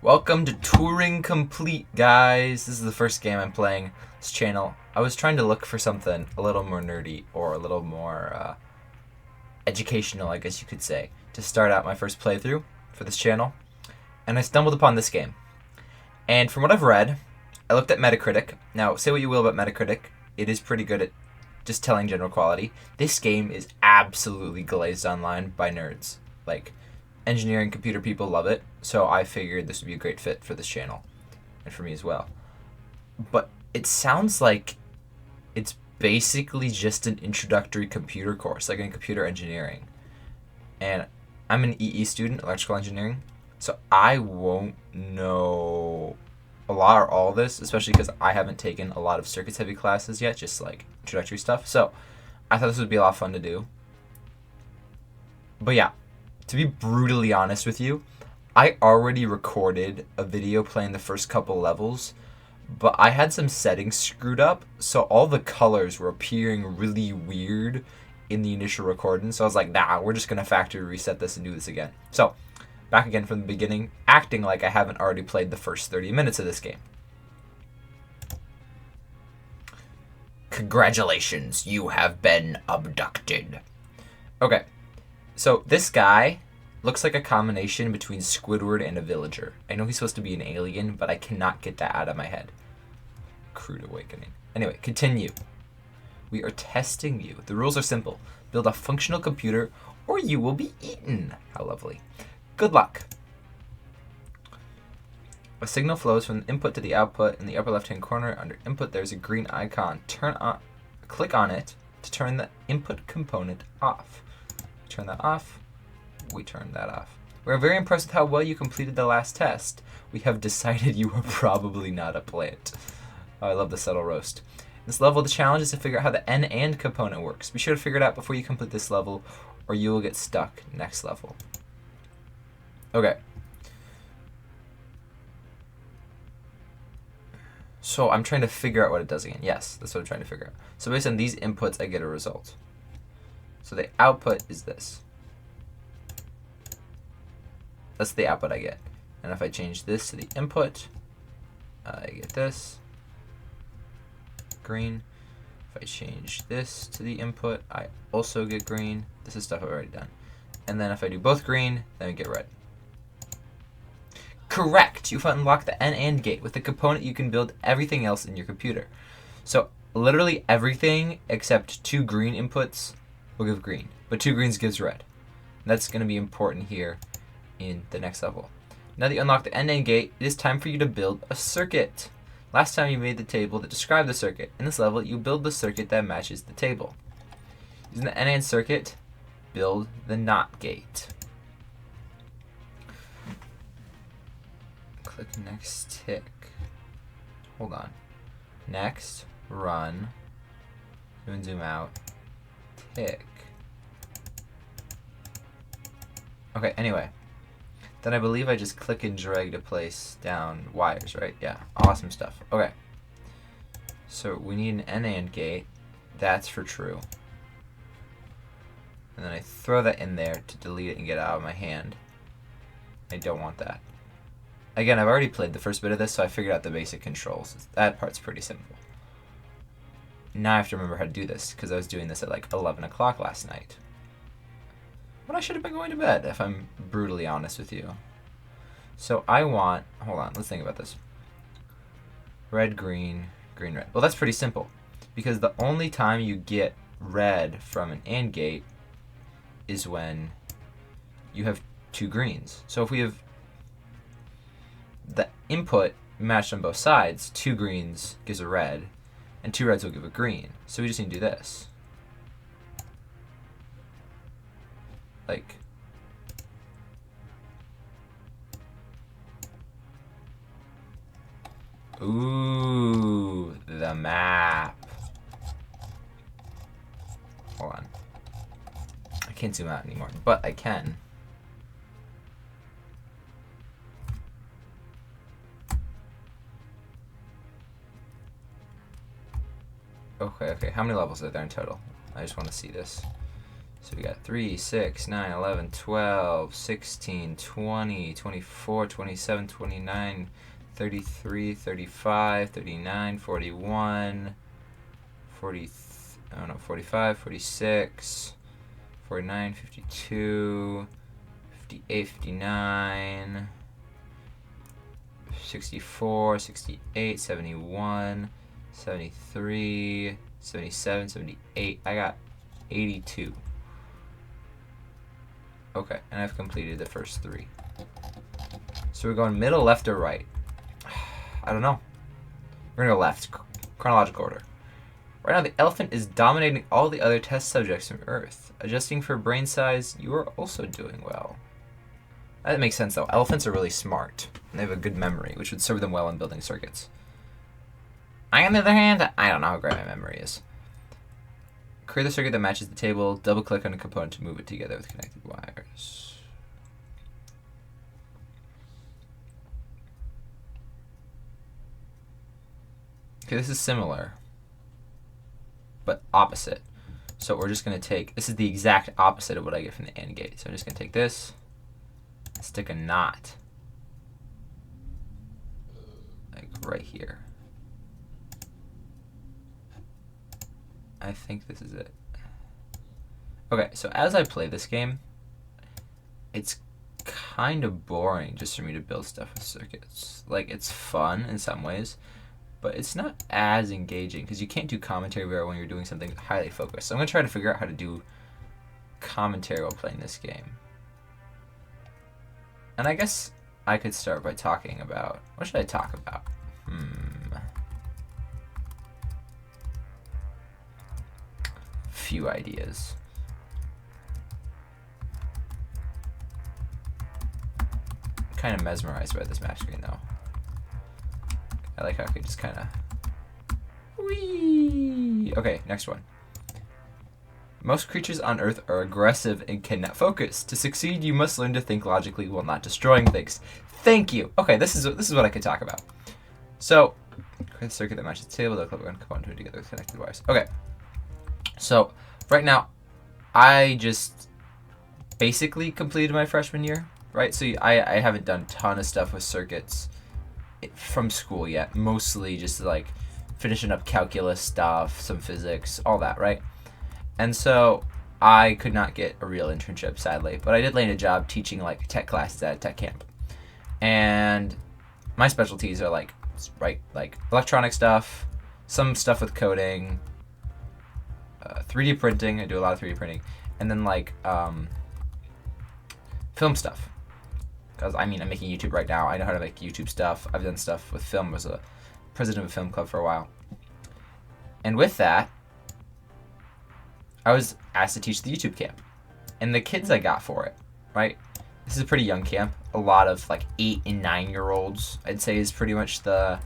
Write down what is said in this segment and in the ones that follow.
Welcome to Turing Complete, guys. This is the first game I'm playing this channel. I was trying to look for something a little more nerdy or a little more educational, I guess you could say, to start out my first playthrough for this channel. And I stumbled upon this game. And from what I've read, I looked at Metacritic. Now, say what you will about Metacritic, it is pretty good at just telling general quality. This game is absolutely glazed online by nerds. Like, engineering computer people love it, so I figured this would be a great fit for this channel, and for me as well. But it sounds like it's basically just an introductory computer course, like in computer engineering. And I'm an EE student, electrical engineering, so I won't know a lot or all this, especially because I haven't taken a lot of circuits heavy classes yet, just like introductory stuff. So I thought this would be a lot of fun to do. But yeah, to be brutally honest with you, I already recorded a video playing the first couple levels, but I had some settings screwed up, so all the colors were appearing really weird in the initial recording. So I was like, nah, we're just gonna factory reset this and do this again. So back again from the beginning, acting like I haven't already played the first 30 minutes of this game. Congratulations, you have been abducted. Okay, so this guy looks like a combination between Squidward and a villager. I know he's supposed to be an alien, but I cannot get that out of my head. Crude awakening. Anyway, continue. We are testing you. The rules are simple. Build a functional computer or you will be eaten. How lovely. Good luck. A signal flows from the input to the output. In the upper left-hand corner under input, there's a green icon. Click on it to turn the input component off. Turn that off. We turned that off. We're very impressed with how well you completed the last test. We have decided you are probably not a plant. Oh, I love the subtle roast. In this level, the challenge is to figure out how the and component works. Be sure to figure it out before you complete this level, or you will get stuck next level. Okay. So I'm trying to figure out what it does again. Yes, that's what I'm trying to figure out. So based on these inputs, I get a result. So the output is this. That's the output I get. And if I change this to the input, I get this. Green. If I change this to the input, I also get green. This is stuff I've already done. And then if I do both green, then we get red. Correct! You've unlocked the AND gate. With the component, you can build everything else in your computer. So literally everything except 2 green inputs will give green, but 2 greens gives red. That's going to be important here in the next level. Now that you unlock the AND gate, it is time for you to build a circuit. Last time you made the table that described the circuit. In this level, you build the circuit that matches the table. Using the AND circuit, build the NOT gate. Click next tick. Hold on. Next, run. Zoom out. Tick. Okay, anyway. Then I believe I just click and drag to place down wires, right? Yeah, awesome stuff. Okay. So we need an AND gate. That's for true. And then I throw that in there to delete it and get it out of my hand. I don't want that. Again, I've already played the first bit of this, so I figured out the basic controls. That part's pretty simple. Now I have to remember how to do this, because I was doing this at like 11 o'clock last night. When I should have been going to bed, if I'm brutally honest with you. So I want, hold on, let's think about this. Red, green, green, red. Well, that's pretty simple, because the only time you get red from an AND gate is when you have 2 greens. So if we have the input matched on both sides, 2 greens gives a red, and 2 reds will give a green. So we just need to do this. Like, ooh, the map. Hold on. I can't zoom out anymore, but I can. Okay, how many levels are there in total? I just want to see this. So we got 3, 6, 9, 11, 12, 16, 20, 24, 27, 29, 33, 35, 39, 41, 40, I don't know, 45, 46, 49, 52, 58, 59, 64, 68, 71, 73, 77, 78. I got 82. Okay, and I've completed the first 3. So we're going middle, left, or right? I don't know. We're gonna go left, chronological order. Right now, the elephant is dominating all the other test subjects from Earth. Adjusting for brain size, you are also doing well. That makes sense, though. Elephants are really smart, and they have a good memory, which would serve them well in building circuits. I, on the other hand, I don't know how great my memory is. Create the circuit that matches the table. Double-click on a component to move it together with connected wires. Okay, this is similar, but opposite. So we're just going to take, this is the exact opposite of what I get from the AND gate. So I'm just going to take this, stick a knot, like right here. I think this is it. Okay, so as I play this game, it's kind of boring just for me to build stuff with circuits. Like, it's fun in some ways, but it's not as engaging because you can't do commentary very well when you're doing something highly focused. So I'm going to try to figure out how to do commentary while playing this game. And I guess I could start by talking about, what should I talk about? Few ideas. I'm kind of mesmerized by this map screen though. I like how I could just kind of... Whee! Okay, next one. Most creatures on Earth are aggressive and cannot focus. To succeed, you must learn to think logically while not destroying things. Thank you! Okay, this is what I could talk about. So, create a circuit that matches the table, the clip and component to it together with connected wires. Okay. So, right now, I just basically completed my freshman year, right? So I haven't done a ton of stuff with circuits from school yet. Mostly just like finishing up calculus stuff, some physics, all that, right? And so I could not get a real internship, sadly. But I did land a job teaching like tech classes at a tech camp. And my specialties are like electronic stuff, some stuff with coding, 3D printing. I do a lot of 3D printing, and then like film stuff. Because I mean, I'm making YouTube right now. I know how to make YouTube stuff. I've done stuff with film. I was a president of a film club for a while, and with that, I was asked to teach the YouTube camp, and the kids I got for it, right? This is a pretty young camp. A lot of like 8 and 9-year-olds, I'd say, is pretty much the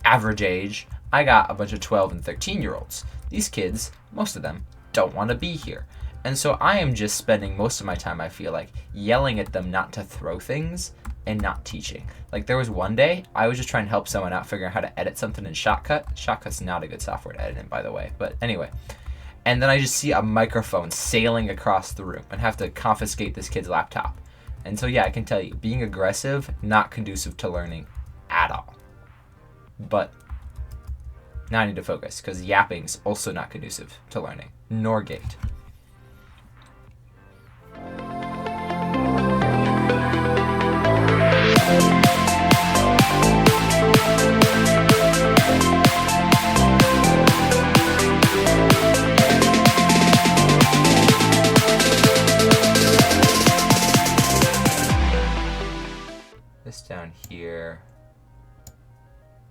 average age. I got a bunch of 12 and 13-year-olds. These kids, most of them, don't want to be here. And so I am just spending most of my time, I feel like, yelling at them not to throw things and not teaching. Like, there was one day, I was just trying to help someone out figuring out how to edit something in Shotcut. Shotcut's not a good software to edit in, by the way. But anyway. And then I just see a microphone sailing across the room and have to confiscate this kid's laptop. And so, yeah, I can tell you, being aggressive, not conducive to learning at all. But now I need to focus, because yapping's also not conducive to learning, nor gate. This down here,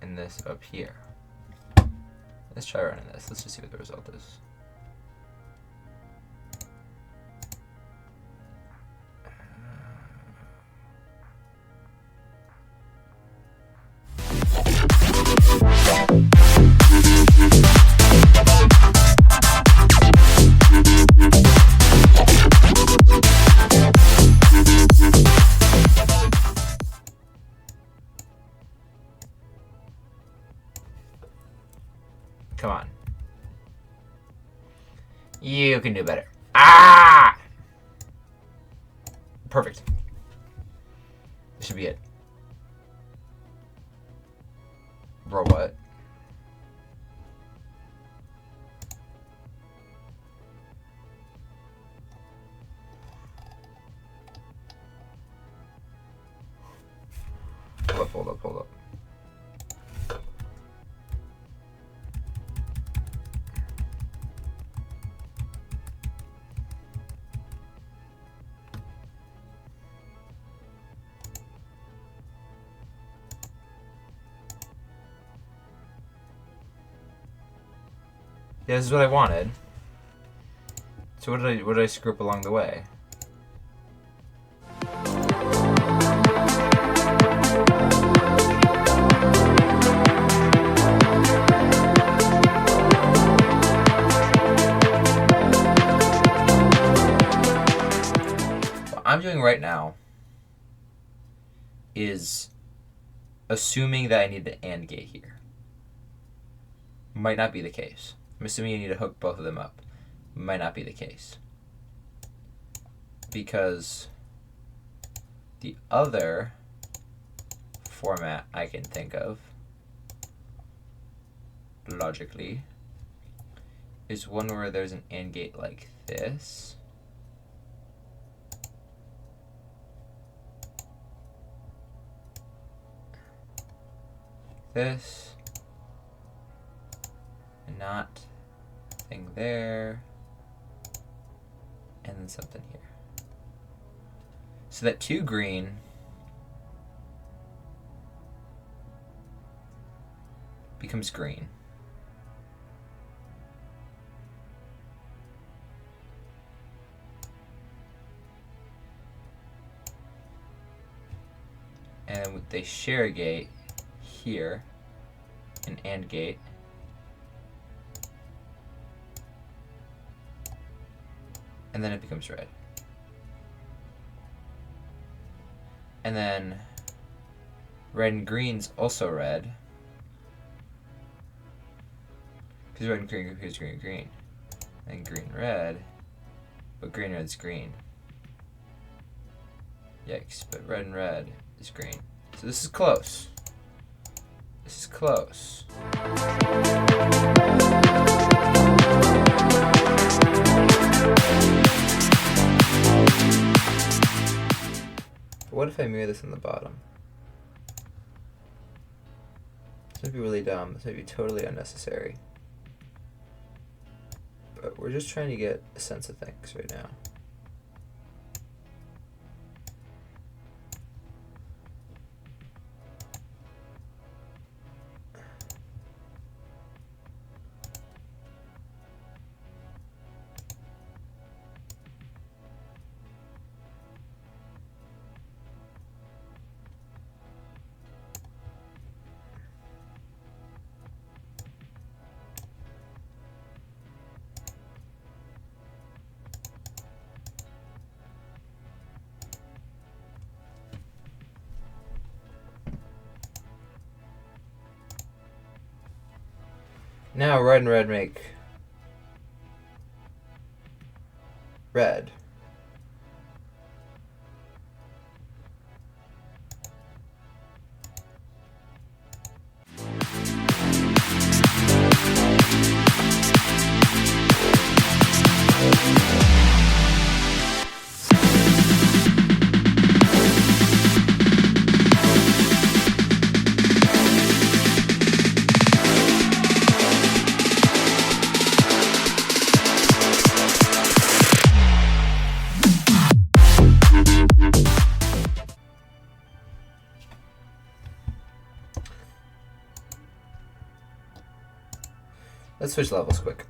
and this up here. Let's try running this. Let's just see what the result is. Come on. You can do better. Ah! Perfect. This should be it. Bro, what? Hold up. Yeah, this is what I wanted. So what did I screw up along the way? What I'm doing right now is assuming that I need the AND gate here. Might not be the case. I'm assuming you need to hook both of them up. Might not be the case. Because the other format I can think of, logically, is one where there's an AND gate like this. This. And not thing there. And then something here. So that 2 green becomes green. And they share a gate here, an AND gate. And then it becomes red. And then red and green's also red. Because red and green appears green and green. And green red. But green red's green. Yikes, but red and red is green. So this is close. This is close. What if I mirror this in the bottom? This might be really dumb. This might be totally unnecessary. But we're just trying to get a sense of things right now. Now red and red make red. Let's switch levels quick.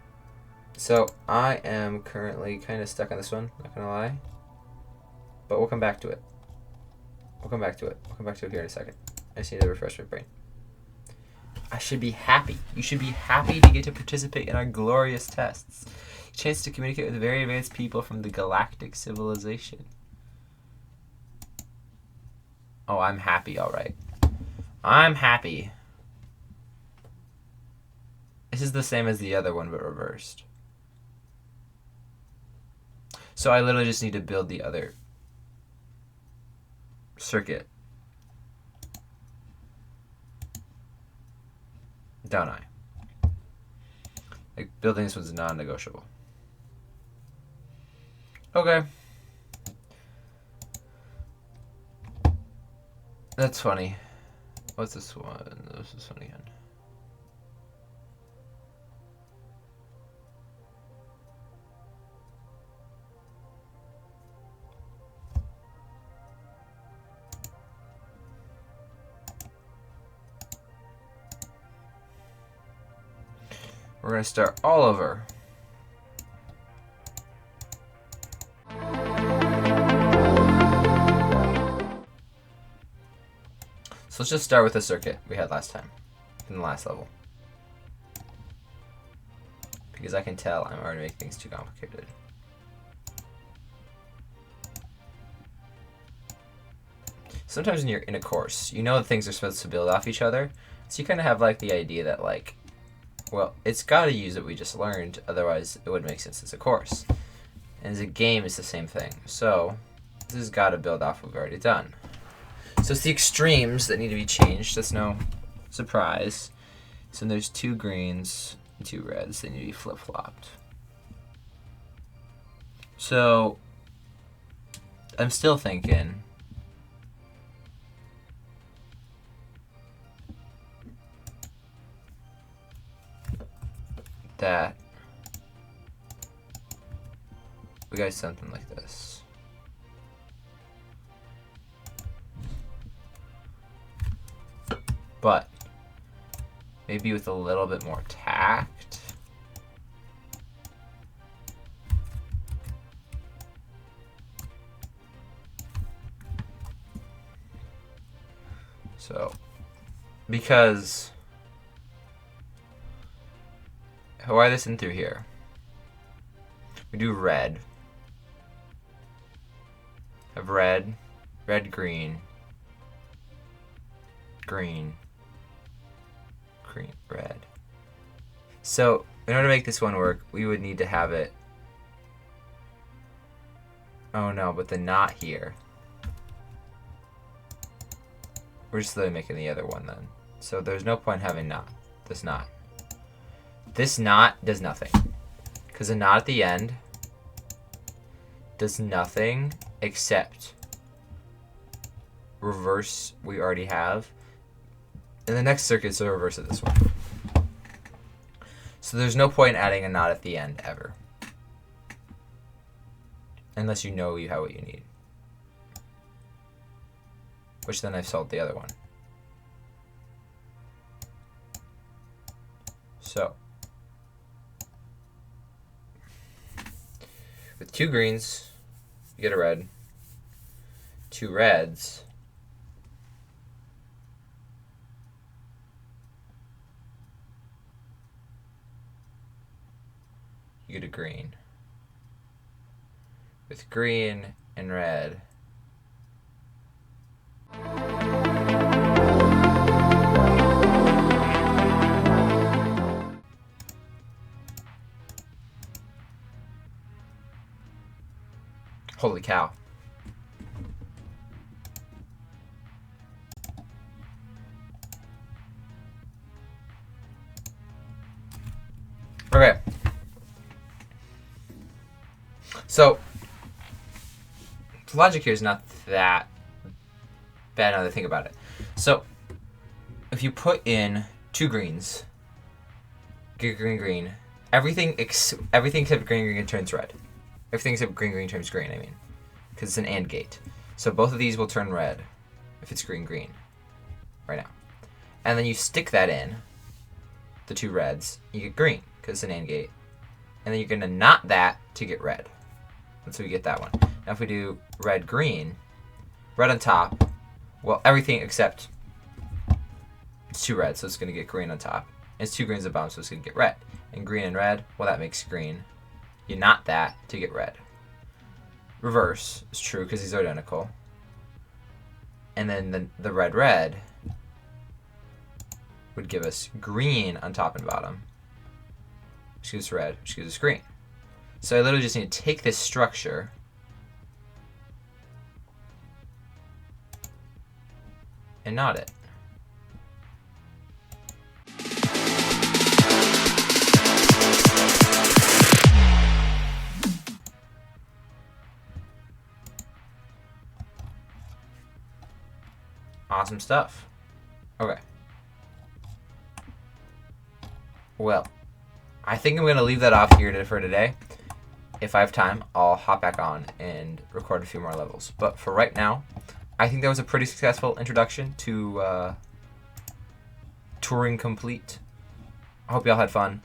So I am currently kind of stuck on this one, not gonna lie. But we'll come back to it. We'll come back to it here in a second. I just need to refresh my brain. I should be happy. You should be happy to get to participate in our glorious tests. Chance to communicate with very advanced people from the galactic civilization. Oh, I'm happy, alright. I'm happy. This is the same as the other one, but reversed. So I literally just need to build the other circuit. Don't I? Like, building this was non-negotiable. Okay. That's funny. What's this one? This is funny again. We're going to start all over. So let's just start with the circuit we had last time, in the last level. Because I can tell I'm already making things too complicated. Sometimes when you're in a course, you know that things are supposed to build off each other, so you kind of have like the idea that like, well, it's got to use what we just learned, otherwise it wouldn't make sense as a course. And as a game, it's the same thing. So this has got to build off what we've already done. So it's the extremes that need to be changed. That's no surprise. So there's 2 greens and 2 reds. They need to be flip-flopped. So I'm still thinking that we got something like this. But maybe with a little bit more tact. So, because wire this in through here. We do red. Have red, red, green, green, green, red. So in order to make this one work, we would need to have it. Oh no, but the knot here. We're just literally making the other one then. So there's no point having this knot. This knot does nothing. Because the knot at the end does nothing except reverse we already have. And the next circuit's the reverse of this one. So there's no point in adding a knot at the end ever. Unless you know you have what you need. Which then I've solved the other one. So with 2 greens, you get a red. 2 reds, you get a green. With green and red, holy cow. Okay. So the logic here is not that bad now that I think about it. So if you put in 2 greens, get green, green, everything except green, green turns red. Everything except green, green turns green, I mean. Because it's an AND gate. So both of these will turn red if it's green, green. Right now. And then you stick that in, the 2 reds, you get green, because it's an AND gate. And then you're going to knot that to get red. And so we get that one. Now if we do red, green, red on top, well, everything except it's 2 reds, so it's going to get green on top. And it's 2 greens at the bottom, so it's going to get red. And green and red, well, that makes green. You knot that to get red. Reverse is true because these are identical. And then the red, red would give us green on top and bottom. Which gives us red, which gives us green. So I literally just need to take this structure and knot it. Awesome stuff. Okay. Well, I think I'm going to leave that off here for today. If I have time, I'll hop back on and record a few more levels. But for right now, I think that was a pretty successful introduction to Turing Complete. I hope y'all had fun.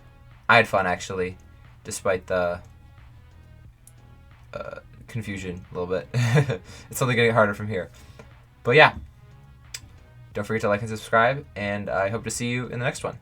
I had fun, actually, despite the confusion a little bit. It's only going to get harder from here. But yeah, don't forget to like and subscribe, and I hope to see you in the next one.